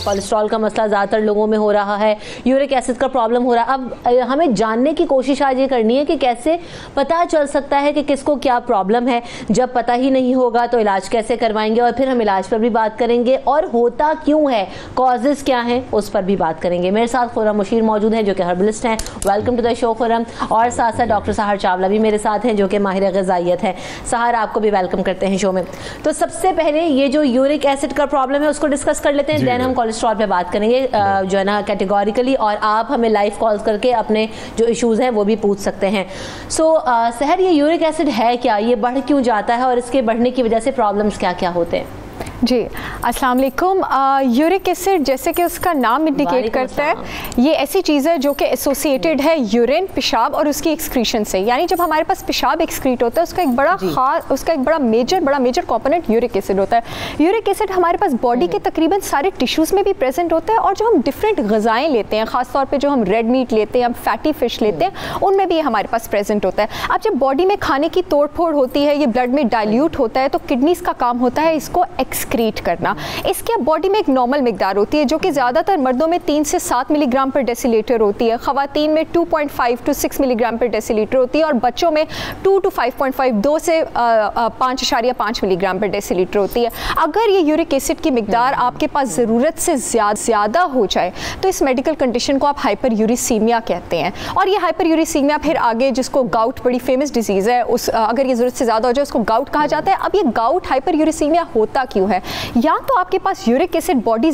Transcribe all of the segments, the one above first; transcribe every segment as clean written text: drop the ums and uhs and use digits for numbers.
Cholesterol का मसला ज़्यादातर लोगों में हो रहा है, यूरिक एसिड का प्रॉब्लम हो रहा है। अब हमें जानने की कोशिश आज ये करनी है कि कैसे पता चल सकता है कि किसको क्या प्रॉब्लम है। जब पता ही नहीं होगा तो इलाज कैसे करवाएंगे, और फिर हम इलाज पर भी बात करेंगे और होता क्यों है, कॉजेज क्या हैं, उस पर भी बात करेंगे। मेरे साथ खुर्रम मुशीर मौजूद हैं जो कि हर्बलिस्ट हैं। Welcome to the show Khurram. और साथ साथ डॉक्टर सहर चावला भी मेरे साथ हैं जो कि माहिर ग़िज़ाइयत हैं। सहर, आपको भी वेलकम करते हैं शो में। तो सबसे पहले ये जो यूरिक एसिड का प्रॉब्लम है उसको डिस्कस कर लेते हैं, देन हम कोलेस्ट्रॉल पे बात करेंगे जो है ना कैटेगोरिकली, और आप हमें लाइव कॉल्स करके अपने जो इश्यूज़ हैं वो भी पूछ सकते हैं। सो सहर, ये यूरिक एसिड है क्या, ये बढ़ क्यों जाता है और इसके बढ़ने की वजह से प्रॉब्लम्स क्या क्या होते हैं? जी, अस्सलाम वालेकुम। यूरिक एसिड जैसे कि उसका नाम इंडिकेट करता है, ये ऐसी चीज़ है जो कि एसोसिएटेड है यूरिन, पेशाब और उसकी एक्सक्रीशन से। यानी जब हमारे पास पेशाब एक्सक्रीट होता है उसका एक बड़ा मेजर कंपोनेंट यूरिक एसिड होता है। यूरिक एसिड हमारे पास बॉडी के तकरीबन सारे टिश्यूज़ में भी प्रेजेंट होता है, और जो हम डिफरेंट ग़िज़ाएँ लेते हैं, ख़ासतौर पर जो हम रेड मीट लेते हैं, हम फैटी फिश लेते हैं, उनमें भी हमारे पास प्रेजेंट होता है। अब जब बॉडी में खाने की तोड़ फोड़ होती है, ये ब्लड में डाइल्यूट होता है, तो किडनीज़ का काम होता है इसको एक्सक्रीट करना। इसके बॉडी में एक नॉर्मल मिकदार होती है जो कि ज़्यादातर मर्दों में 3 से 7 मिलीग्राम पर डेसीलीटर होती है, ख़वातीन में 2.5 to 6 मिलीग्राम पर डेसीलीटर होती है, और बच्चों में 2 to 5.5 2 से 5.5 मिलीग्राम पर डेसीलीटर होती है। अगर ये यूरिक एसिड की मिकदार आपके पास ज़रूरत से ज़्यादा हो जाए तो इस मेडिकल कंडीशन को आप हाइपर यूरिसीमिया कहते हैं। और ये हाइपर यूरिसीमिया फिर आगे, जिसको गाउट बड़ी फेमस डिजीज़ है, अगर ये ज़रूरत से ज़्यादा हो जाए उसको गाउट कहा जाता है। अब ये गाउट हाइपर यूरिसीमिया होता क्यों है? या तो आपके पास यूरिक एसिड बॉडी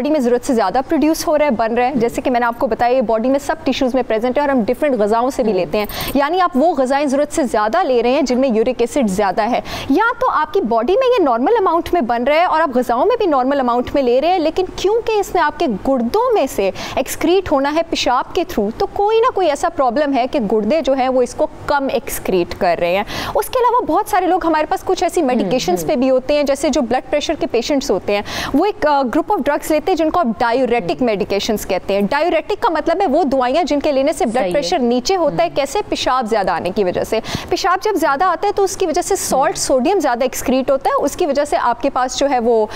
में ज़रूरत से ज़्यादा प्रोड्यूस हो रहा है, बन रहा है, जैसे कि मैंने आपको बताया ये बॉडी में सब टिश्यूज़ में प्रेजेंट है और हम डिफरेंट ग़िज़ाओं से भी लेते हैं, यानी आप वो ग़िज़ाएँ ज़रूरत से ज़्यादा ले रहे हैं जिनमें यूरिक एसिड ज़्यादा है। या तो आपकी बॉडी में ये नॉर्मल अमाउंट में बन रहा है और आप ग़िज़ाओं में भी नॉर्मल अमाउंट में ले रहे हैं, लेकिन क्योंकि इसने आपके गुर्दों में से एक्सक्रीट होना है पेशाब के थ्रू, तो कोई ना कोई ऐसा प्रॉब्लम है कि गुर्दे जो है वो इसको कम एक्सक्रीट कर रहे हैं। उसके अलावा बहुत सारे लोग हमारे पास कुछ ऐसी मेडिकेशंस पे भी होते हैं, जैसे जो ब्लड प्रेशर के पेशेंट्स होते हैं वो एक ग्रुप ऑफ ड्रग्स लेते हैं जिनको आप डायूरेटिक मेडिकेशंस कहते हैं। डायूरेटिक का मतलब है वो दवाइयाँ जिनके लेने से ब्लड प्रेशर नीचे होता है। कैसे? पेशाब ज़्यादा आने की वजह से। पेशाब जब ज़्यादा आता है तो उसकी वजह से सॉल्ट, सोडियम ज़्यादा एक्सक्रीट होता है, उसकी वजह से आपके पास जो है वो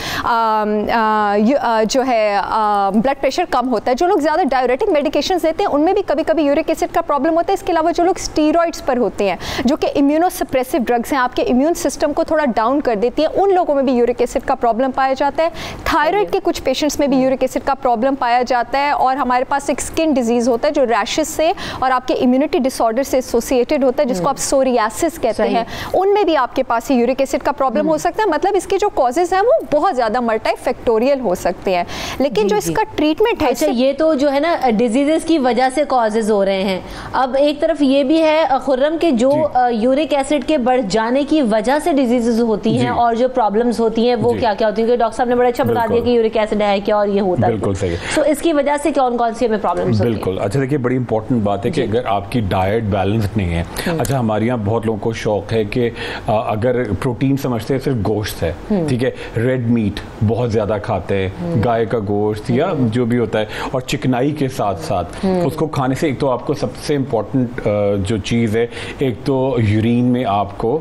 ब्लड प्रेशर कम होता है। जो लोग ज़्यादा डायूरेटिक मेडिकेशंस लेते हैं उनमें भी कभी कभी यूरिक एसिड का प्रॉब्लम होता है। इसके अलावा जो लोग स्टीरॉइड्स पर होते हैं, जो कि इम्यूनोसप्रेसिव ड्रग्स हैं, आपके इम्यून सिस्टम को थोड़ा डाउन कर देती है, उन लोगों में भी यूरिक एसिड का प्रॉब्लम पाया जाता है। थायराइड के कुछ पेशेंट्स में भी यूरिक एसिड का प्रॉब्लम पाया जाता है। और हमारे पास एक स्किन डिजीज़ होता है जो रैशेस से और आपके इम्यूनिटी डिसऑर्डर से एसोसिएटेड होता है, जिसको आप सोरियासिस कहते हैं, उनमें भी आपके पास यूरिक एसिड का प्रॉब्लम हो सकता है। मतलब इसके जो कॉजेज हैं वो बहुत ज़्यादा मल्टीफैक्टोरियल हो सकते हैं, लेकिन जो इसका ट्रीटमेंट है, अच्छा ये तो जो है ना डिजीजेस की वजह से कॉजेज हो रहे हैं। अब एक तरफ ये भी है खुर्रम के जो यूरिक एसिड के बढ़ जाने की वजह से डिजीजेस होती हैं और जो प्रॉब्लम्स होती हैं वो क्या क्या होती है। डॉक्टर साहब ने बड़ा अच्छा बता दिया कि यूरिक एसिड है क्या और ये होता है। बिल्कुल सही। तो इसकी वजह से कौन कौन सी हमें प्रॉब्लम्स होती हैं? बिल्कुल। अच्छा देखिए, बड़ी इंपॉर्टेंट बात है कि अगर आपकी डाइट बैलेंस नहीं है, अच्छा हमारे यहाँ बहुत लोगों को शौक है कि अगर प्रोटीन समझते हैं सिर्फ गोश्त है, ठीक है, रेड मीट बहुत ज़्यादा खाते हैं, गाय का गोश्त या जो भी होता है, और चिकनाई के साथ साथ उसको खाने से एक तो आपको सबसे इम्पोर्टेंट जो चीज़ है, एक तो यूरिन में आपको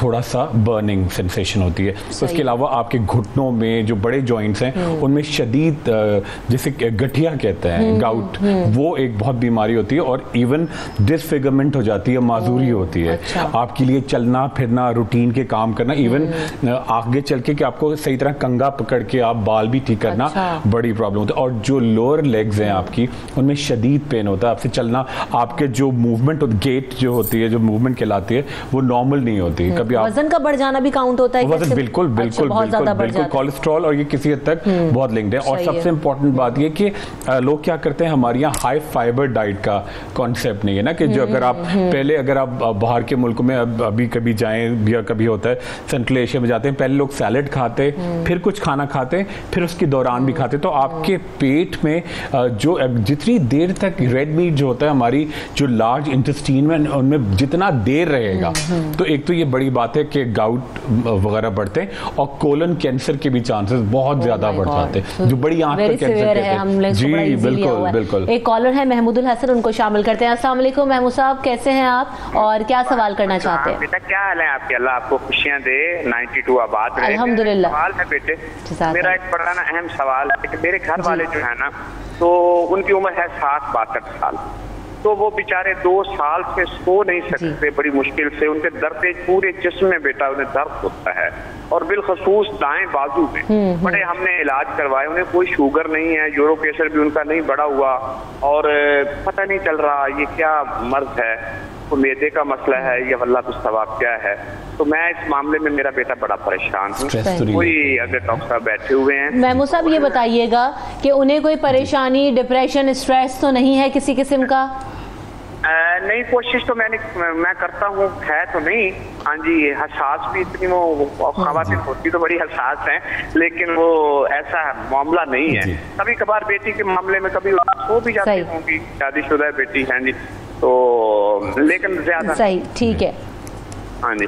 थोड़ा सा बर्निंग सेंसेशन होती है। तो उसके अलावा आपके घुटनों में जो बड़े जॉइंट्स हैं उनमें शदीद जिसे गठिया कहते हैं, गाउट, वो एक बहुत बीमारी होती है, और इवन डिसफिगरमेंट हो जाती है, माजूरी होती है। आपके लिए चलना फिरना, रूटीन के काम करना, इवन आगे चल के कि आपको सही तरह कंगा पकड़ के आप बाल भी ठीक करना बड़ी प्रॉब्लम होती है। और जो लोअर लेग्स हैं आपकी, उनमें शदीद पेन होता है। आपसे चलना, आपके जो मूवमेंट गेट जो होती है, जो मूवमेंट कहलाती है, वो नॉर्मल नहीं होती। कभी वजन का बढ़ जाना भी काउंट होता है? वजन बिल्कुल बिल्कुल बिल्कुल कोलेस्ट्रॉल और ये किसी हद तक बहुत लिंक्ड है। और सबसे इम्पोर्टेंट बात ये कि लोग क्या करते हैं, हमारे यहाँ हाई फाइबर डाइट का कॉन्सेप्ट नहीं है ना, कि जो अगर आप पहले अगर आप बाहर के मुल्क में अभी कभी जाएं या कभी होता है सेंट्रल एशिया में जाते हैं, पहले लोग सैलेड खाते, फिर कुछ खाना खाते, फिर उसके दौरान भी खाते, तो आपके पेट में जो जितनी देर तक रेड मीट जो होता है हमारी जो लार्ज इंटेस्टीन में, उनमें जितना देर रहेगा, तो एक तो ये बड़ी बात है कि गाउट वगैरह बढ़ते हैं। और कोलन कैंसर के भी चांसेस बहुत ज्यादा बढ़ जाते हैं, जो बड़ी आंख का कैंसर कहते हैं। जी बिल्कुल बिल्कुल। एक कॉलर है महमूदुल हसन, उनको शामिल करते हैं। अस्सलाम वालेकुम महमूद साहब, कैसे हैं आप और क्या सवाल करना चाहते हैं? बेटा क्या हाल है आपके? अल्लाह आपको खुशियां दे, 92 आबाद रहे। अल्हम्दुलिल्लाह। सवाल है बेटे, मेरा एक बड़ा ना अहम सवाल है कि मेरे घर वाले जो है ना, तो उनकी उम्र है 60-62 साल, तो वो बेचारे 2 साल से सो नहीं सकते, बड़ी मुश्किल से। उनके दर्द पूरे जिस्म में बेटा उन्हें दर्द होता है, और बिलखसूस दाएं बाजू में। बड़े हमने इलाज करवाए, उन्हें कोई शुगर नहीं है, यूरो प्रेशर भी उनका नहीं बढ़ा हुआ, और पता नहीं चल रहा ये क्या मर्ज है, तो मैदे का मसला है या अल्लाह कुछ सवाब क्या है। तो मैं इस मामले में, मेरा बेटा बड़ा परेशान हूँ। कोई अगर डॉक्टर साहब बैठे हुए हैं, महमूद साहब ये बताइएगा कि उन्हें कोई परेशानी, डिप्रेशन, स्ट्रेस तो नहीं है किसी किस्म का? नहीं, कोशिश तो मैं करता हूँ, है तो नहीं। हाँ जी, हसास भी इतनी, वो खवातीन होती तो बड़ी हसास हैं, लेकिन वो ऐसा मामला नहीं है। कभी कभार बेटी के मामले में कभी सो भी जाती होंगी, शादीशुदा है बेटी, हाँ जी, तो लेकिन ज्यादा सही, ठीक है। हाँ जी,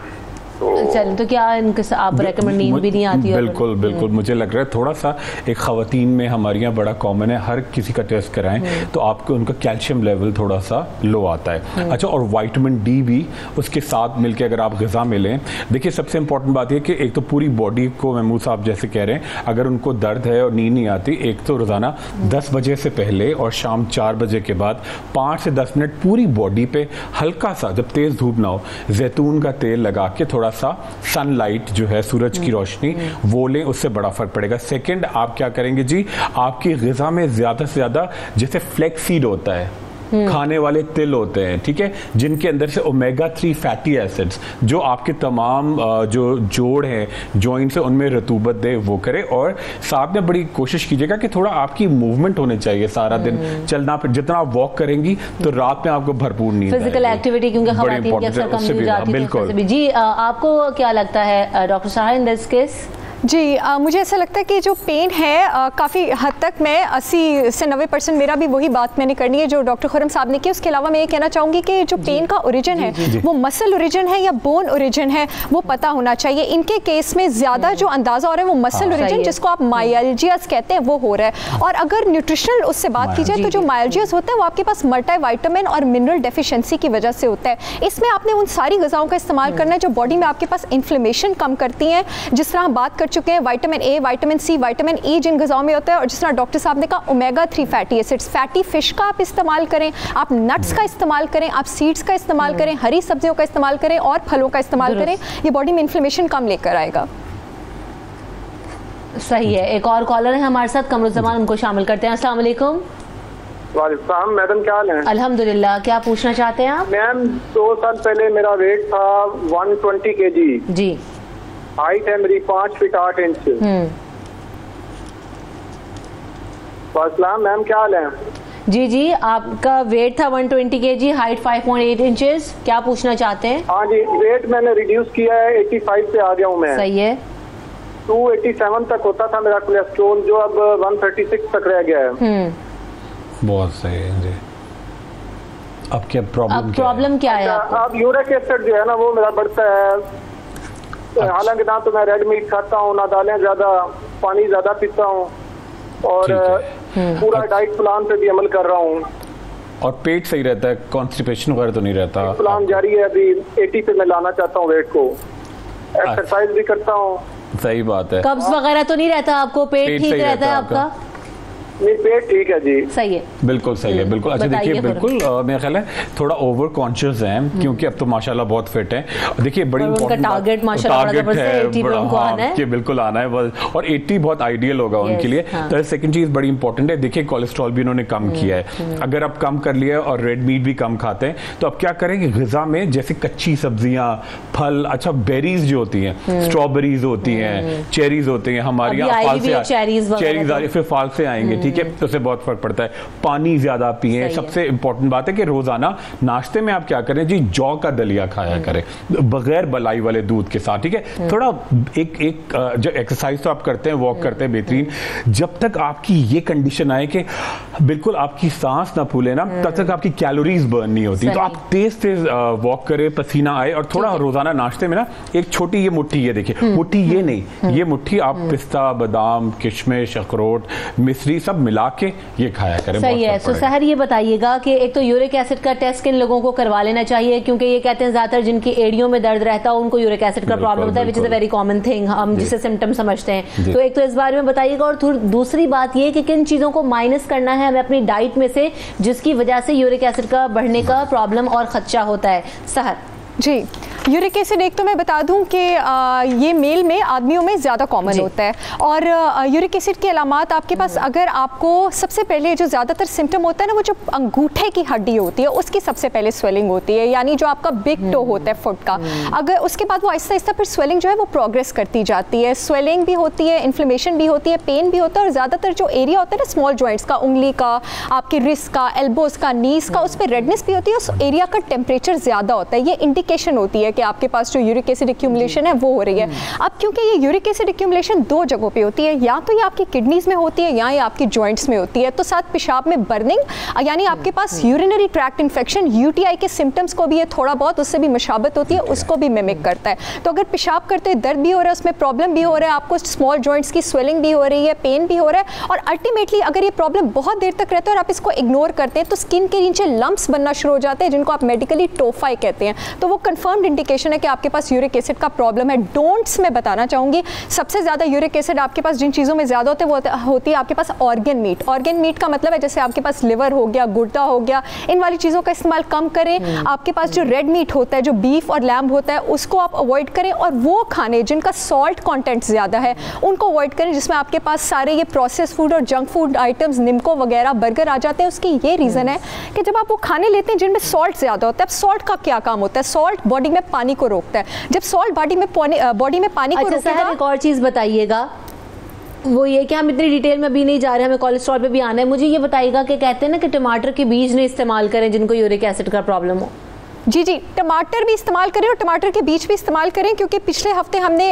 चल, तो क्या इनके आप रेकमेंड नींद भी नहीं आती? बिल्कुल बिल्कुल। मुझे लग रहा है थोड़ा सा एक ख़वातीन में हमारे यहाँ बड़ा कॉमन है, हर किसी का टेस्ट कराएं तो आपको उनका कैल्शियम लेवल थोड़ा सा लो आता है। अच्छा, और विटामिन डी भी उसके साथ मिलके अगर आप ग़िज़ा में लें। देखिए सबसे इंपॉर्टेंट बात यह कि एक तो पूरी बॉडी को, महमूद साहब जैसे कह रहे हैं, अगर उनको दर्द है और नींद नहीं आती, एक तो रोज़ाना 10 बजे से पहले और शाम 4 बजे के बाद 5 से 10 मिनट पूरी बॉडी पे हल्का सा, जब तेज़ धूप ना हो, जैतून का तेल लगा के थोड़ा सा सनलाइट जो है, सूरज की रोशनी, वो लें, उससे बड़ा फर्क पड़ेगा। सेकंड, आप क्या करेंगे जी, आपकी ग़िज़ा में ज़्यादा से ज़्यादा जैसे फ्लैक्स सीड होता है, खाने वाले तिल होते हैं, ठीक है, जिनके अंदर से ओमेगा 3 फैटी एसिड्स जो आपके तमाम जो जोड़ हैं, जॉइंट्स हैं, उनमें रतूबत दे, वो करे। और साथ में बड़ी कोशिश कीजिएगा कि थोड़ा आपकी मूवमेंट होने चाहिए सारा दिन, चलना, जितना आप वॉक करेंगी तो रात में आपको भरपूर नींद, फिजिकल एक्टिविटी, क्योंकि खवातीन की अक्सर कम हो जाती है। बिल्कुल जी, आपको क्या लगता है डॉक्टर साहब इन दिस केस? जी, मुझे ऐसा लगता है कि जो पेन है काफ़ी हद तक, मैं 80 से 90% मेरा भी वही बात मैंने करनी है जो डॉक्टर खुरम साहब ने की। उसके अलावा मैं ये कहना चाहूँगी कि जो पेन का ओरिजिन है वो मसल ओरिजिन है या बोन ओरिजिन है, वो पता होना चाहिए। इनके केस में ज़्यादा जो अंदाज़ा हो रहा है वो मसल ओरिजिन, जिसको आप मायल्जियास कहते हैं, वो हो रहा है। और अगर न्यूट्रिशनल उससे बात की जाए तो जो मायल्जियास होता है वो आपके पास मल्टीविटामिन और मिनरल डेफिशिएंसी की वजह से होता है। इसमें आपने उन सारी ग़िज़ाओं का इस्तेमाल करना है जो बॉडी में आपके पास इन्फ्लेमेशन कम करती हैं, जिस तरह हम बात कर चुके हैं vitamin A, vitamin C, vitamin E जिन ग़िज़ाओं में होता है, और जिस तरह डॉक्टर साहब ने कहा omega 3 fatty acids, fatty fish का आप इस्तेमाल करें, आप नट्स का इस्तेमाल करें, आप सीड्स का इस्तेमाल करें, हरी सब्जियों का इस्तेमाल करें और फलों का इस्तेमाल करें। ये बॉडी में इन्फ्लेमेशन कम लेकर आएगा। सही है। एक और कॉलर है हमारे साथ, कमरुज़्ज़मान, उनको शामिल करते हैं। अस्सलाम वालेकुम। वालेकुम, मैडम क्या हाल है? अल्हम्दुलिल्लाह। क्या पूछना चाहते हैं आप? मैम 2 साल पहले मेरा वेट था 120 kg जी, हाइट है मेरी 5 फीट 8 इंच। मैम क्या हाल है? जी जी, आपका वेट था 120 kg, हाइट 5.8 इंचेस। क्या पूछना चाहते हैं? हाँ जी, वेट मैंने रिड्यूस किया है, 85 पे आ गया हूँ मैं। सही है। 287 तक होता था मेरा कोलेस्ट्रॉल, जो अब 136 तक रह गया है। बहुत सही है जी। अब क्या प्रॉब्लम क्या है? अब यूरिक एसिड जो है ना वो मेरा बढ़ता है। हालांकि ना तो मैं रेड मीट खाता हूँ, ना दालें ज्यादा, पानी ज्यादा पीता हूँ, और पूरा डाइट प्लान पे भी अमल कर रहा हूँ। और पेट सही रहता है, कॉन्स्टिपेशन वगैरह तो नहीं रहता? प्लान जारी है, अभी 80 पे मैं लाना चाहता हूँ वेट को। एक्सरसाइज भी करता हूँ। सही बात है। कब्ज वगैरह तो नहीं रहता आपको? पेट ठीक रहता है आपका? नहीं, पेट ठीक है जी। सही है, बिल्कुल सही है, बिल्कुल। अच्छा देखिए, बिल्कुल मेरा ख्याल है थोड़ा ओवर कॉन्शियस हैं, क्योंकि अब तो माशाल्लाह बहुत फिट हैं। देखिए बड़ी इंपॉर्टेंट टारगेट माशाल्लाह है, 80 पे उनको आना है, कि बिल्कुल आना है बस, और 80 बहुत आइडियल होगा उनके लिए। तो सेकंड चीज बड़ी इंपॉर्टेंट है, देखिए कोलेस्ट्रॉल भी उन्होंने कम किया है। अगर आप कम कर लिया और रेड मीट भी कम खाते हैं, तो अब क्या करें कि ग़िज़ा में जैसे कच्ची सब्जियां, फल, अच्छा बेरीज जो होती हैं, स्ट्रॉबेरीज होती हैं, चेरीज होती हैं, हमारी यहाँ चेरीज फिर फाल से आएंगे, ठीक ठीक है, तो उससे बहुत फर्क पड़ता है। पानी ज्यादा पिए। सबसे इंपॉर्टेंट बात है कि रोजाना नाश्ते में आप क्या करें जी, जौ का दलिया खाया करें बगैर बलाई वाले दूध के साथ, ठीक है। थोड़ा एक जो एक्सरसाइज तो आप करते हैं, वॉक करते हैं, बेहतरीन। जब तक आपकी ये कंडीशन आए कि बिल्कुल आपकी सांस ना फूले ना, तब तक आपकी कैलोरीज बर्न नहीं होती। तो आप तेज तेज वॉक करें, पसीना आए, और थोड़ा रोजाना नाश्ते में ना एक छोटी ये मुट्ठी, ये देखिए मुट्ठी, ये नहीं, ये मुट्ठी आप पिस्ता, बादाम, किशमिश, अखरोट, मिश्री सब मिला के ये खाया करें। सही है। सो सहर ये बताइएगा कि एक तो यूरिक एसिड का टेस्ट किन लोगों को करवा लेना चाहिए, क्योंकि ये कहते हैं ज्यादातर जिनकी एड़ियों में दर्द रहता है उनको यूरिक एसिड का प्रॉब्लम होता है, which is a very common thing, हम जिसे सिम्टम समझते हैं। तो एक तो इस बारे में बताइएगा, और दूसरी बात ये कि किन चीजों को माइनस करना है हमें अपनी डाइट में से जिसकी वजह से यूरिक एसिड का बढ़ने का प्रॉब्लम और खदशा होता है। सहर जी, यूरिक एसिड एक तो मैं बता दूं कि ये मेल में, आदमियों में ज़्यादा कॉमन होता है। और यूरिक एसिड की अलामात आपके पास, अगर आपको सबसे पहले जो ज़्यादातर सिम्टम होता है ना, वो जो अंगूठे की हड्डी होती है उसकी सबसे पहले स्वेलिंग होती है, यानी जो आपका बिग टो होता है फुट का। अगर उसके बाद वो आहिस्ता आहिस्ता फिर स्वेलिंग जो है वो प्रोग्रेस करती जाती है, स्वेलिंग भी होती है, इन्फ्लेमेशन भी होती है, पेन भी होता है। और ज़्यादातर जो एरिया होता है ना स्मॉल जॉइंट्स का, उंगली का, आपके रिस्ट का, एल्बोज का, नीज का, उस पर रेडनेस भी होती है, उस एरिया का टेम्परेचर ज़्यादा होता है। ये इंडिकेशन होती है कि आपके पास जो यूरिक एसिड एक्यूमुलेशन है वो हो रही है। अब क्योंकि ये यूरिक एसिड एक्यूमुलेशन दो जगहों पे होती है, या तो ये आपकी किडनीज में होती है या ये आपकी जॉइंट्स में होती है, तो साथ पेशाब में बर्निंग, यानी आपके पास यूरिनरी ट्रैक्ट इन्फेक्शन, यूटीआई के सिम्टम्स को भी ये थोड़ा बहुत उससे भी मुशाबत होती है, उसको भी मिमिक करता है। तो अगर पेशाब करते दर्द भी हो रहा है, उसमें प्रॉब्लम भी हो रहा है, आपको स्मॉल जॉइंट्स की स्वेलिंग भी हो रही है, पेन भी हो रहा है, और अल्टीमेटली अगर ये प्रॉब्लम बहुत देर तक रहता है और आप इसको इग्नोर करते हैं तो स्किन के नीचे लम्प्स बनना शुरू हो जाते हैं, जिनको आप मेडिकली टोफाई कहते हैं। तो वो कंफर्म्ड इंडिकेशन है कि आपके पास यूरिक एसिड का प्रॉब्लम है। डोंट्स मैं बताना चाहूंगी, सबसे ज्यादा यूरिक एसिड आपके पास जिन चीजों में ज्यादा होते हैं वो होती है आपके पास ऑर्गन मीट। ऑर्गन मीट का मतलब है जैसे आपके पास लिवर हो गया, गुर्दा हो गया, इन वाली चीजों का इस्तेमाल कम करें। आपके पास जो रेड मीट होता है, जो बीफ और लैम्ब होता है, उसको आप अवॉइड करें, और वो खाने जिनका सॉल्ट कंटेंट ज्यादा है उनको अवॉइड करें, जिसमें आपके पास सारे ये प्रोसेस फूड और जंक फूड आइटम्स, निम्को वगैरह, बर्गर आ जाते हैं। उसकी ये रीजन है कि जब आप वो खाने लेते हैं जिनमें सॉल्ट ज्यादा होता है। अब सॉल्ट का क्या काम होता है? सॉल्ट बॉडी में पानी को रोकता है। जब सॉल्ट बॉडी में पानी को रोकेगा। एक और चीज बताइएगा, वो ये कि हम इतनी डिटेल में अभी नहीं जा रहे, हमें कोलेस्ट्रॉल पे भी आना है। मुझे ये बताइएगा कि कहते हैं ना कि टमाटर के बीज नहीं इस्तेमाल करें जिनको यूरिक एसिड का प्रॉब्लम हो। जी जी, टमाटर भी इस्तेमाल करें और टमाटर के बीज भी इस्तेमाल करें, क्योंकि पिछले हफ्ते हमने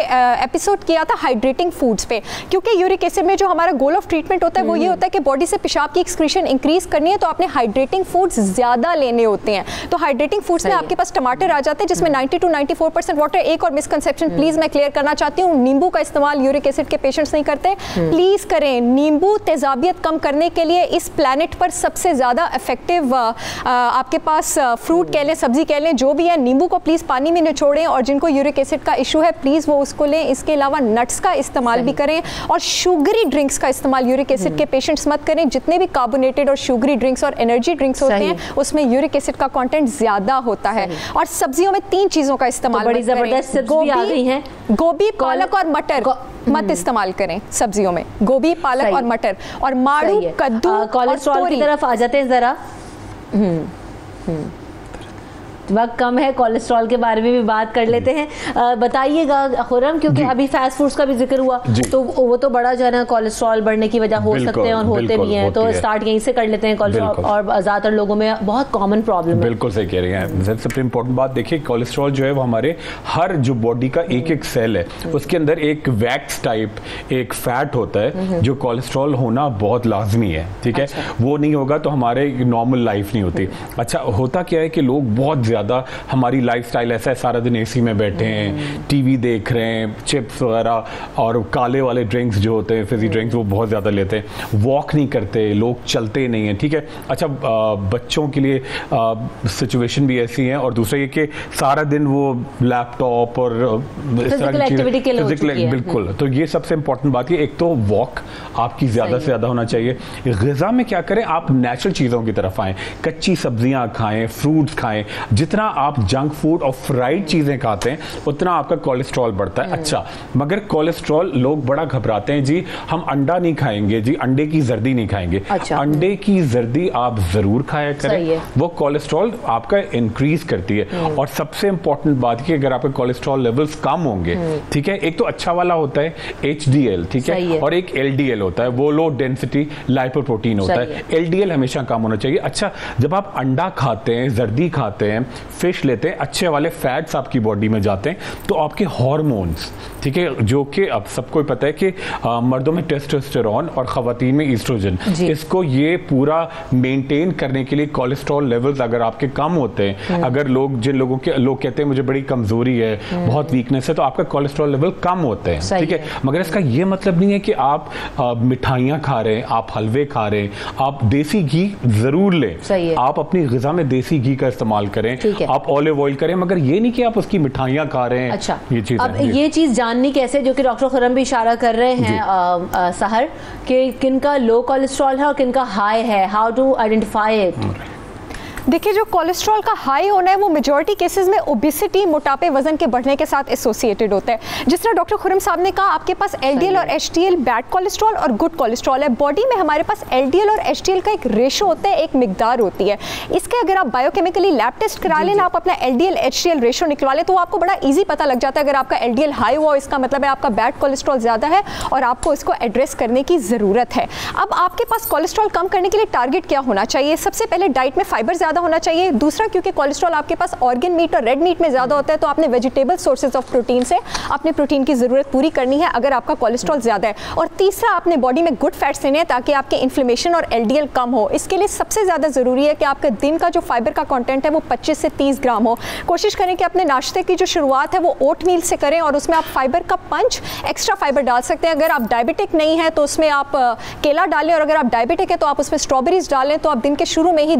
एपिसोड किया था हाइड्रेटिंग फूड्स पे। क्योंकि यूरिक एसिड में जो हमारा गोल ऑफ ट्रीटमेंट होता है वो ये होता है कि बॉडी से पेशाब की एक्सक्रीशन इंक्रीज करनी है, तो आपने हाइड्रेटिंग फूड्स ज़्यादा लेने होते हैं। तो हाइड्रेटिंग फूड्स में आपके पास टमाटर आ जाते हैं जिसमें 90 to 94% वाटर। एक और मिसकंसेप्शन प्लीज़ मैं क्लियर करना चाहती हूँ, नींबू का इस्तेमाल यूरिक एसिड के पेशेंट्स नहीं करते, प्लीज़ करें। नींबू तेजाबियत कम करने के लिए इस प्लानट पर सबसे ज़्यादा इफेक्टिव आपके पास फ्रूट कह लें, सब्जी कह लें, जो भी है, नींबू को प्लीज पानी में निचोड़ें, और जिनको यूरिक एसिड का इशू है प्लीज वो उसको लें। इसके अलावा नट्स का इस्तेमाल भी करें, और शुगरी ड्रिंक्स का इस्तेमाल यूरिक एसिड के पेशेंट्स मत करें। जितने भी कार्बोनेटेड और शुगरी ड्रिंक्स और एनर्जी ड्रिंक्स होते हैं उसमें यूरिक एसिड का कंटेंट ज्यादा होता है। और सब्जियों में 3 चीजों का इस्तेमाल, बड़ी जबरदस्त सब्जी आ गई हैं, गोभी, पालक और मटर मत इस्तेमाल करें सब्जियों में, गोभी, पालक और मटर। और माड़ू, कद्दू, कोलेस्ट्रॉल की तरफ आ जाते हैं जरा। वक्त कम है, कोलेस्ट्रॉल के बारे में भी बात कर लेते हैं। बताइएगा खुरम, क्योंकि अभी फास्ट फूड्स का भी जिक्र हुआ, तो वो तो बड़ा जो है ना कोलेस्ट्रॉल बढ़ने की वजह हो सकते हैं और होते भी हैं। तो स्टार्ट यहीं से कर लेते हैं कोलेस्ट्रॉल, और ज़्यादातर लोगों में बहुत कॉमन प्रॉब्लम है। बिल्कुल सही कह रही हैं। सबसे इंपॉर्टेंट बात देखिए, कोलेस्ट्रॉल जो है वो हमारे हर जो बॉडी का एक एक सेल है उसके अंदर एक वैक्स टाइप एक फैट होता है, जो कोलेस्ट्रॉल होना बहुत लाजमी है, ठीक है। वो नहीं होगा तो हमारे नॉर्मल लाइफ नहीं होती। अच्छा, होता क्या है कि लोग बहुत ज्यादा, हमारी लाइफस्टाइल ऐसा है, सारा दिन एसी में बैठे हैं, टीवी देख रहे हैं, चिप्स वगैरह और काले वाले ड्रिंक्स जो होते हैं, फिजी ड्रिंक्स, वो बहुत ज़्यादा लेते हैं, वॉक नहीं करते, लोग चलते नहीं हैं, ठीक है। अच्छा, बच्चों के लिए सिचुएशन भी ऐसी है, और दूसरा ये कि सारा दिन वो लैपटॉप और फिजिकल एक्टिविटी के लिए, बिल्कुल। तो ये सबसे इंपॉर्टेंट बात है, एक तो वॉक आपकी ज़्यादा से ज़्यादा होना चाहिए। ग़िज़ा में क्या करें, आप नेचुरल चीज़ों की तरफ आएँ, कच्ची सब्जियाँ खाएँ, फ्रूट्स खाएँ, जितना आप जंक फूड और फ्राइड चीजें खाते हैं उतना आपका कोलेस्ट्रॉल बढ़ता है। अच्छा, मगर कोलेस्ट्रॉल लोग बड़ा घबराते हैं, जी हम अंडा नहीं खाएंगे, जी अंडे की जर्दी नहीं खाएंगे। अच्छा, अंडे की जर्दी आप जरूर खाया करें, वो कोलेस्ट्रॉल आपका इंक्रीज करती है। और सबसे इंपॉर्टेंट बात कि अगर आपके कोलेस्ट्रॉल लेवल्स कम होंगे, ठीक है, एक तो अच्छा वाला होता है HDL, ठीक है, और एक LDL होता है, वो लो डेंसिटी लाइपोप्रोटीन होता है। LDL हमेशा कम होना चाहिए। अच्छा, जब आप अंडा खाते हैं, जर्दी खाते हैं, फिश लेते हैं, अच्छे वाले फैट्स आपकी बॉडी में जाते हैं, तो आपके हार्मोन्स, ठीक है, जो कि अब सबको पता है कि मर्दों में टेस्टोस्टेरोन और खवातीन में ईस्ट्रोजन, इसको ये पूरा मेंटेन करने के लिए कोलेस्ट्रॉल लेवल्स अगर आपके कम होते हैं, अगर जिन लोगों के लोग कहते हैं मुझे बड़ी कमजोरी है, बहुत वीकनेस है, तो आपका कोलेस्ट्रॉल लेवल कम होते हैं, ठीक है। मगर इसका ये मतलब नहीं है कि आप मिठाइयाँ खा रहे हैं, आप हलवे खा रहे हैं, आप देसी घी जरूर लें, आप अपनी ग़िज़ा में देसी घी का इस्तेमाल करें, आप ऑलिव ऑयल करें, मगर ये नहीं कि आप उसकी मिठाइयाँ खा रहे हैं। अच्छा, ये चीज़ अब ये चीज़ जाननी कैसे, जो कि डॉक्टर खुर्रम भी इशारा कर रहे हैं सहर, कि किनका लो कोलेस्ट्रॉल है और किनका हाई है, हाउ टू आइडेंटिफाई इट? देखिए, जो कोलेस्ट्रॉल का हाई होना है वो मेजॉरिटी केसेस में ओबेसिटी, मोटापे, वजन के बढ़ने के साथ एसोसिएटेड होता है। जिस तरह डॉक्टर खुर्रम साहब ने कहा, आपके पास LDL और HDL बैड कोलेस्ट्रॉल और गुड कोलेस्ट्रॉल है। बॉडी में हमारे पास LDL और HDL का एक रेशो होता है, एक मिकदार होती है। इसके अगर आप बायोकेमिकली लैब टेस्ट करा लें, आप अपना LDL HDL रेशो निकलवा लें, तो आपको बड़ा ईजी पता लग जाता है। अगर आपका LDL हाई हुआ, इसका मतलब है आपका बैड कोलेस्ट्रॉल ज़्यादा है और आपको इसको एड्रेस करने की ज़रूरत है। अब आपके पास कोलेस्ट्रॉल कम करने के लिए टारगेट क्या होना चाहिए? सबसे पहले डाइट में फाइबर ज़्यादा होना चाहिए। दूसरा, क्योंकि कोलेस्ट्रॉल आपके पास ऑर्गन मीट और रेड मीट में ज़्यादा होता है, तो आपने वेजिटेबल सोर्सेज ऑफ प्रोटीन से अपने प्रोटीन की ज़रूरत पूरी करनी है अगर आपका कोलेस्ट्रॉल ज़्यादा है। और तीसरा, आपने बॉडी में गुड फैट्स लेने हैं ताकि आपके इन्फ्लेमेशन और LDL कम हो। इसके लिए सबसे ज़्यादा ज़रूरी है कि आपके दिन का जो फाइबर का कॉन्टेंट है वो 25 से 30 ग्राम हो। कोशिश करें कि अपने नाश्ते की जो शुरुआत है वो ओट मील से करें और उसमें आप फाइबर का पंच, एक्स्ट्रा फाइबर डाल सकते हैं। अगर आप डायबिटिक नहीं है तो उसमें आप केला डालें, और अगर आप डायबिटिक है तो आप उसमें स्ट्रॉबेरीज डालें। तो आप दिन के शुरू में ही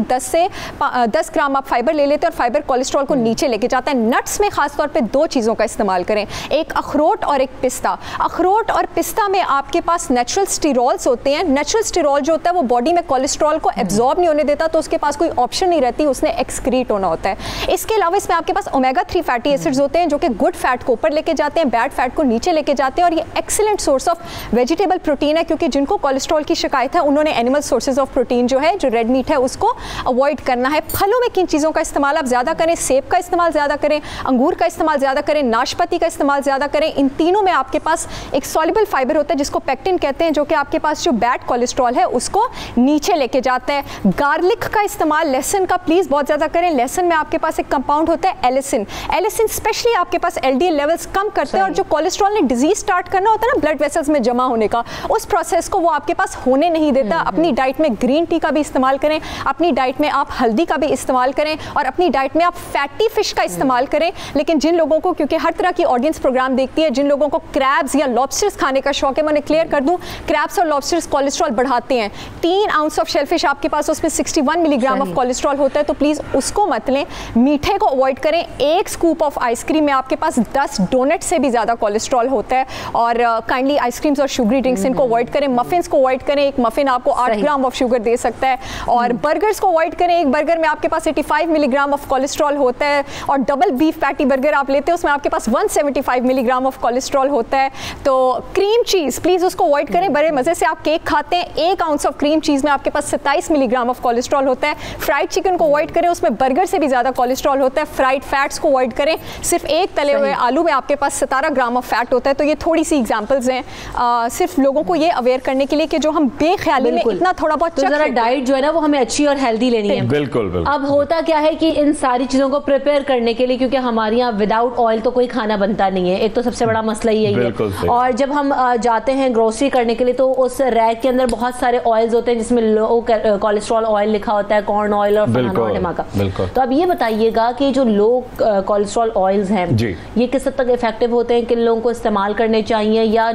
10 ग्राम आप फाइबर ले लेते हैं और फाइबर कोलेस्ट्रॉल को नीचे लेके जाता है। नट्स में खासतौर पे 2 चीज़ों का इस्तेमाल करें, एक अखरोट और एक पिस्ता। अखरोट और पिस्ता में आपके पास नेचुरल स्टीरॉल्स होते हैं। नेचुरल स्टीरॉल जो होता है वो बॉडी में कोलेस्ट्रॉल को एब्जॉर्ब नहीं होने देता, तो उसके पास कोई ऑप्शन नहीं रहती, उसने एक्सक्रीट होना होता है। इसके अलावा इसमें आपके पास ओमेगा 3 फैटी एसिड्स होते हैं जो कि गुड फैट को ऊपर लेके जाते हैं, बैड फैट को नीचे लेके जाते हैं। और ये excellent source of vegetable protein है, क्योंकि जिनको कोलेस्ट्रॉल की शिकायत है उन्होंने एनिमल सोर्सेज ऑफ प्रोटीन जो है, जो रेड मीट है, उसको अवॉइड करना है। फलों में किन चीज़ों का इस्तेमाल आप ज़्यादा करें? सेब का इस्तेमाल ज़्यादा करें, अंगूर का इस्तेमाल ज़्यादा करें, नाशपाती का इस्तेमाल ज़्यादा करें। इन तीनों में आपके पास एक सॉल्युबल फाइबर होता है जिसको पेक्टिन कहते हैं, जो कि आपके पास जो बैड कोलेस्ट्रॉल है उसको नीचे लेके जाता है। गार्लिक का इस्तेमाल, लहसुन का प्लीज़ बहुत ज़्यादा करें। लहसुन में आपके पास एक कंपाउंड होता है एलिसिन। एलिसिन स्पेशली आपके पास LDL लेवल्स कम करते हैं, और जो कोलेस्ट्रॉल ने डिजीज स्टार्ट करना होता है ना ब्लड वेसल्स में जमा होने का, उस प्रोसेस को वो आपके पास होने नहीं देता। अपनी डाइट में ग्रीन टी का भी इस्तेमाल करें, अपनी डाइट में आप हल्दी का भी इस्तेमाल करें, और अपनी डाइट में आप फैटी फिश का इस्तेमाल करें। लेकिन जिन लोगों को, क्योंकि हर तरह की ऑडियंस प्रोग्राम देखती है, जिन लोगों को क्रैब्स या लॉबस्टर्स खाने का शौक है, मैं क्लियर कर दूं, क्रैब्स और लॉबस्टर्स कोलेस्ट्रॉल बढ़ाते हैं। 3 आउंस ऑफ शेलफिश आपके पास, उसमें 61 मिलीग्राम ऑफ कोलेस्ट्रॉल होता है, तो प्लीज़ उसको मत लें। मीठे को अवॉइड करें। 1 स्कूप ऑफ आइसक्रीम में आपके पास 10 डोनट से भी ज़्यादा कोलेस्ट्रॉल होता है। और काइंडली आइसक्रीम्स और शुगरी ड्रिंक्स इनको अवॉइड करें। मफिन्स को अवॉइड करें, एक मफिन आपको 8 ग्राम ऑफ शुगर दे सकता है। और बर्गर्स को अवॉइड करें, एक बर्गर में आपके पास 85 मिलीग्राम ऑफ कोलेस्ट्रॉल होता है। और डबल बीफ पैटी बर्गर आप लेते हैं, उसमें आपके पास 175 मिलीग्राम ऑफ कोलेस्ट्रॉल होता है। तो क्रीम चीज़ प्लीज़ उसको अवॉइड करें। बड़े मज़े से आप केक खाते हैं, 1 आउंस ऑफ क्रीम चीज़ में आपके पास 27 मिलीग्राम ऑफ कोलेस्ट्रॉल होता है। फ्राइड चिकन को अवॉइड करें, उसमें बर्गर से भी ज़्यादा कोलेस्ट्रॉल होता है। फ्राइड फैट्स को अवॉइड करें। सिर्फ एक तले हुए आलू में आपके पास 17 ग्राम ऑफ फैट होता है। तो ये थोड़ी सी एग्जाम्पल्स हैं सिर्फ लोगों को ये अवेयर करने के लिए कि जो हम बेख्याली में इतना थोड़ा बहुत डाइट जो है ना वो हमें अच्छी और हेल्दी लेनी है। बिल्कुल। अब होता क्या है कि इन सारी चीजों को प्रिपेयर करने के लिए, क्योंकि हमारे यहाँ विदाउट ऑयल तो कोई खाना बनता नहीं है, एक तो सबसे बड़ा मसला यही है। और जब हम जाते हैं ग्रोसरी करने के लिए तो उस रैक के अंदर बहुत सारे ऑयल्स होते हैं जिसमें लो कोलेस्ट्रॉल ऑयल लिखा होता है, कॉर्न ऑयल और फलाना का। तो अब ये बताइएगा कि जो लो कोलेस्ट्रॉल ऑयल्स हैं ये किस हद तक इफेक्टिव होते हैं, किन लोगों को इस्तेमाल करने चाहिए या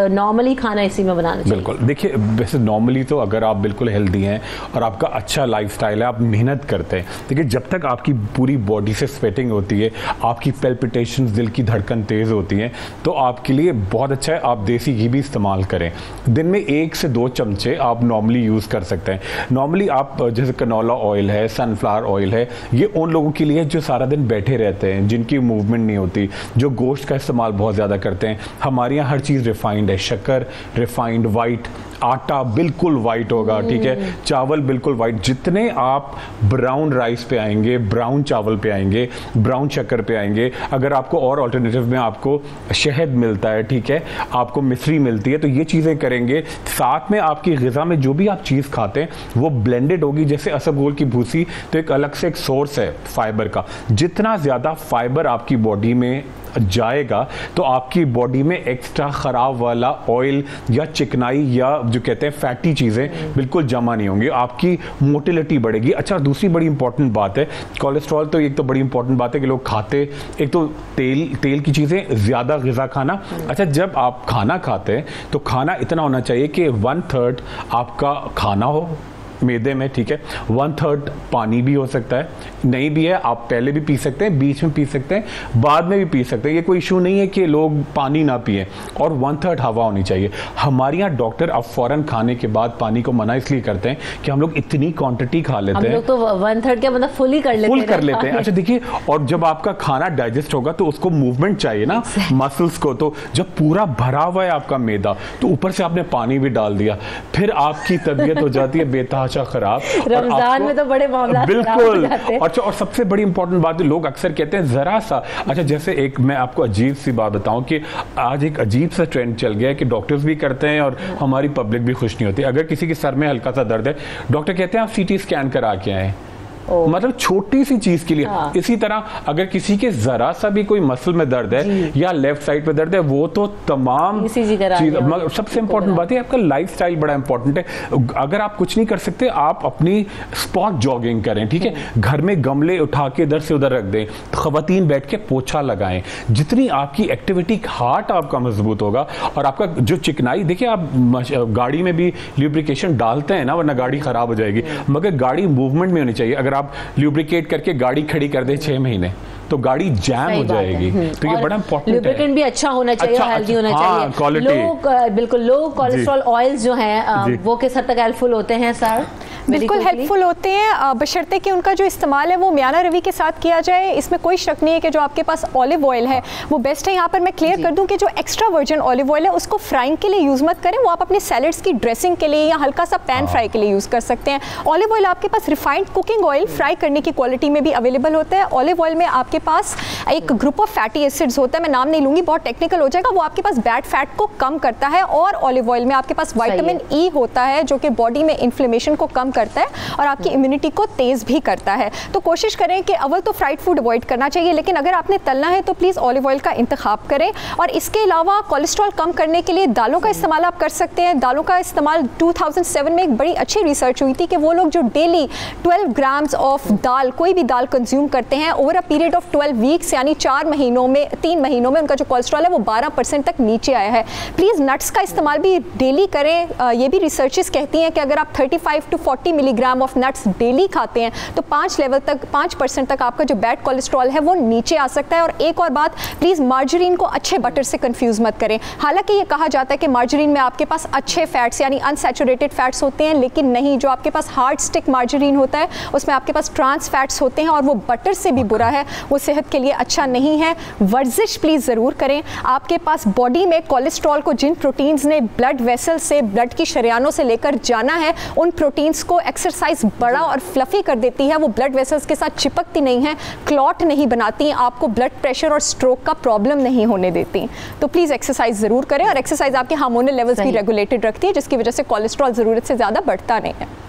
नॉर्मली खाना इसी में बनाना चाहिए? बिल्कुल, देखिए वैसे नॉर्मली तो अगर आप बिल्कुल हेल्दी हैं और आपका अच्छा लाइफस्टाइल है, आप मेहनत मेहनत करते हैं। देखिए जब तक आपकी पूरी बॉडी से स्वेटिंग होती है, आपकी पैल्पिटेशंस, दिल की धड़कन तेज़ होती हैं, तो आपके लिए बहुत अच्छा है आप देसी घी भी इस्तेमाल करें। दिन में 1 से 2 चमचे आप नॉर्मली यूज़ कर सकते हैं। नॉर्मली आप जैसे कनोला ऑयल है, सनफ्लावर ऑयल है, ये उन लोगों के लिए जो सारा दिन बैठे रहते हैं, जिनकी मूवमेंट नहीं होती, जो गोश्त का इस्तेमाल बहुत ज़्यादा करते हैं। हमारे यहाँ हर चीज़ रिफाइंड है, शक्कर रिफाइंड, वाइट आटा बिल्कुल वाइट होगा, ठीक है, चावल बिल्कुल वाइट। जितने आप ब्राउन राइस पे आएंगे, ब्राउन चावल पे आएंगे, ब्राउन शक्कर पे आएंगे, अगर आपको और ऑल्टरनेटिव में आपको शहद मिलता है, ठीक है, आपको मिश्री मिलती है, तो ये चीज़ें करेंगे। साथ में आपकी ग़िज़ा में जो भी आप चीज़ खाते हैं वो ब्लेंडेड होगी। जैसे असबगोल की भूसी तो एक अलग से एक सोर्स है फाइबर का। जितना ज़्यादा फाइबर आपकी बॉडी में जाएगा तो आपकी बॉडी में एक्स्ट्रा ख़राब वाला ऑयल या चिकनाई या जो कहते हैं फैटी चीज़ें बिल्कुल जमा नहीं होंगी, आपकी मोटिलिटी बढ़ेगी। अच्छा, दूसरी बड़ी इंपॉर्टेंट बात है, कोलेस्ट्रॉल तो एक तो बड़ी इंपॉर्टेंट बात है कि लोग खाते, एक तो तेल की चीज़ें ज़्यादा ग़िज़ा खाना। अच्छा, जब आप खाना खाते हैं तो खाना इतना होना चाहिए कि 1/3 आपका खाना हो मैदे में, ठीक है, 1/3 पानी भी हो सकता है, नहीं भी है आप पहले भी पी सकते हैं, बीच में पी सकते हैं, बाद में भी पी सकते हैं, ये कोई इशू नहीं है कि लोग पानी ना पिए। और 1/3 हवा होनी चाहिए। हमारे यहाँ डॉक्टर अब फौरन खाने के बाद पानी को मना इसलिए करते हैं कि हम लोग इतनी क्वांटिटी खा लेते हैं, हम लोग तो 1/3 क्या मतलब फुल कर लेते हैं। अच्छा देखिए, और जब आपका खाना डाइजेस्ट होगा तो उसको मूवमेंट चाहिए ना, मसल्स को, तो जब पूरा भरा हुआ है आपका मैदा तो ऊपर से आपने पानी भी डाल दिया, फिर आपकी तबीयत हो जाती है बेतहाशा खराब। रमजान में तो बड़े मामला बिल्कुल। अच्छा, और सबसे बड़ी इंपॉर्टेंट बात है, लोग अक्सर कहते हैं जरा सा, अच्छा जैसे एक मैं आपको अजीब सी बात बताऊं कि आज एक अजीब सा ट्रेंड चल गया है कि डॉक्टर्स भी करते हैं और हमारी पब्लिक भी खुश नहीं होती। अगर किसी के सर में हल्का सा दर्द है, डॉक्टर कहते हैं आप सीटी स्कैन करा के आए, मतलब छोटी सी चीज के लिए। हाँ। इसी तरह अगर किसी के जरा सा भी कोई मसल में दर्द है या लेफ्ट साइड पे दर्द है, वो तो तमाम चीज। सबसे इंपॉर्टेंट बात है आपका लाइफस्टाइल बड़ा इंपॉर्टेंट है। अगर आप कुछ नहीं कर सकते, आप अपनी स्पॉट जॉगिंग करें, ठीक है, घर में गमले उठा के इधर से उधर रख दें, खवातीन बैठ के पोछा लगाएं। जितनी आपकी एक्टिविटी, हार्ट आपका मजबूत होगा और आपका जो चिकनाई, देखिए आप गाड़ी में भी ल्यूब्रिकेशन डालते हैं ना, वरना गाड़ी खराब हो जाएगी, मगर गाड़ी मूवमेंट में होनी चाहिए। अगर आप ल्यूब्रिकेट करके गाड़ी खड़ी कर दे 6 महीने तो गाड़ी जैम हो जाएगी। तो ये बड़ा इंपॉर्टेंट है। लुब्रिकेंट भी अच्छा होना चाहिए, हेल्दी होना चाहिए। क्वालिटी बिल्कुल लो कोलेस्ट्रॉल ऑयल्स जो हैं वो किस हद तक हेल्पफुल होते हैं सर? बिल्कुल हेल्पफुल होते हैं, बशर्ते कि उनका जो इस्तेमाल है वो मियाना रवि के साथ किया जाए। इसमें कोई शक नहीं है कि जो आपके पास ऑलिव ऑयल है वो बेस्ट है। यहाँ पर मैं क्लियर कर दूं कि जो एक्स्ट्रा वर्जिन ऑलिव ऑयल है उसको फ्राइंग के लिए यूज़ मत करें, वो आप अपने सैलड्स की ड्रेसिंग के लिए या हल्का सा पैन फ्राई के लिए यूज़ कर सकते हैं। ऑलिव ऑयल आपके पास रिफाइंड कुकिंग ऑयल फ्राई करने की क्वालिटी में भी अवेलेबल होता है। ऑलिव ऑयल में आपके पास एक ग्रुप ऑफ फैटी एसिड्स होता है, मैं नाम नहीं लूँगी, बहुत टेक्निकल हो जाएगा, वो आपके पास बैड फैट को कम करता है। और ऑलिव ऑयल में आपके पास विटामिन ई होता है जो कि बॉडी में इन्फ्लेमेशन को कम करता है और आपकी इम्यूनिटी को तेज भी करता है। तो कोशिश करें कि अव्वल तो फ्राइड फूड अवॉइड करना चाहिए, लेकिन अगर आपने तलना है तो प्लीज़ ऑलिव ऑयल का इंतखाब करें। और इसके अलावा कोलेस्ट्रॉल कम करने के लिए दालों का इस्तेमाल आप कर सकते हैं। दालों का इस्तेमाल 2007 में एक बड़ी अच्छी रिसर्च हुई थी कि वो लोग जो डेली 12 ग्राम्स ऑफ दाल, कोई भी दाल कंज्यूम करते हैं, over a period of 12 weeks यानी 3 महीनों में उनका जो कोलेस्ट्रॉल है वो 12% तक नीचे आया है। प्लीज़ नट्स का इस्तेमाल भी डेली करें। ये भी रिसर्चेस कहती हैं कि अगर आप 35 to 40 milligram of nuts daily खाते हैं तो 5% तक आपका जो बैड कोलेस्ट्रॉल है वो नीचे आ सकता है। और एक और बात, प्लीज़ मार्जरीन को अच्छे बटर से कंफ्यूज मत करें। हालांकि ये कहा जाता है कि मार्जरीन में आपके पास अच्छे फैट्स यानी अनसैचुरेटेड फैट्स होते हैं, लेकिन नहीं, जो आपके पास हार्ड स्टिक मार्जरीन होता है उसमें आपके पास ट्रांस फैट्स होते हैं और वो बटर से भी बुरा है, वो सेहत के लिए अच्छा नहीं है। वर्जिश प्लीज़ ज़रूर करें। आपके पास बॉडी में कोलेस्ट्रॉल को जिन प्रोटीन्स ने ब्लड वेसल से, ब्लड की शरियानों से लेकर जाना है, उन प्रोटीन्स को एक्सरसाइज बड़ा और फ्लफी कर देती है। वो ब्लड वेसल्स के साथ चिपकती नहीं है, क्लॉट नहीं बनाती, आपको ब्लड प्रेशर और स्ट्रोक का प्रॉब्लम नहीं होने देती। तो प्लीज़ एक्सरसाइज ज़रूर करें। और एक्सरसाइज आपके हार्मोनल लेवल्स भी रेगुलेटेड रखती है, जिसकी वजह से कोलेस्ट्रॉल ज़रूरत से ज़्यादा बढ़ता नहीं है।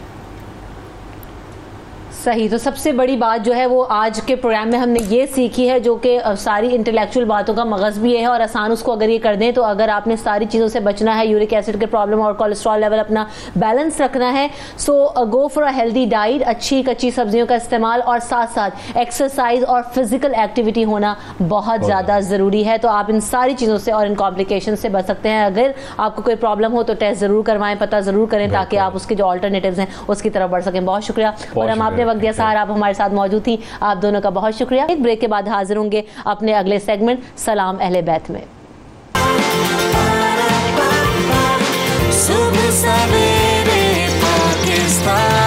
सही। तो सबसे बड़ी बात जो है वो आज के प्रोग्राम में हमने ये सीखी है, जो कि सारी इंटेलेक्चुअल बातों का मगज़ भी है और आसान उसको अगर ये कर दें तो अगर आपने सारी चीज़ों से बचना है, यूरिक एसिड के प्रॉब्लम और कोलेस्ट्रॉल लेवल अपना बैलेंस रखना है, so go for a healthy diet, अच्छी कच्ची सब्जियों का इस्तेमाल और साथ साथ एक्सरसाइज और फिजिकल एक्टिविटी होना बहुत ज़्यादा ज़रूरी है। तो आप इन सारी चीज़ों से और इन कॉम्प्लिकेशन से बच सकते हैं। अगर आपको कोई प्रॉब्लम हो तो टेस्ट ज़रूर करवाएं, पता ज़रूर करें, ताकि आप उसके जो ऑल्टरनेटिव्स हैं उसकी तरफ बढ़ सकें। बहुत शुक्रिया। और हम आपने वक्त दिया। सहारा, आप हमारे साथ मौजूद थी, आप दोनों का बहुत शुक्रिया। एक ब्रेक के बाद हाजिर होंगे अपने अगले सेगमेंट सलाम अहले बैत में। सुबह सवेरे पाकिस्तान।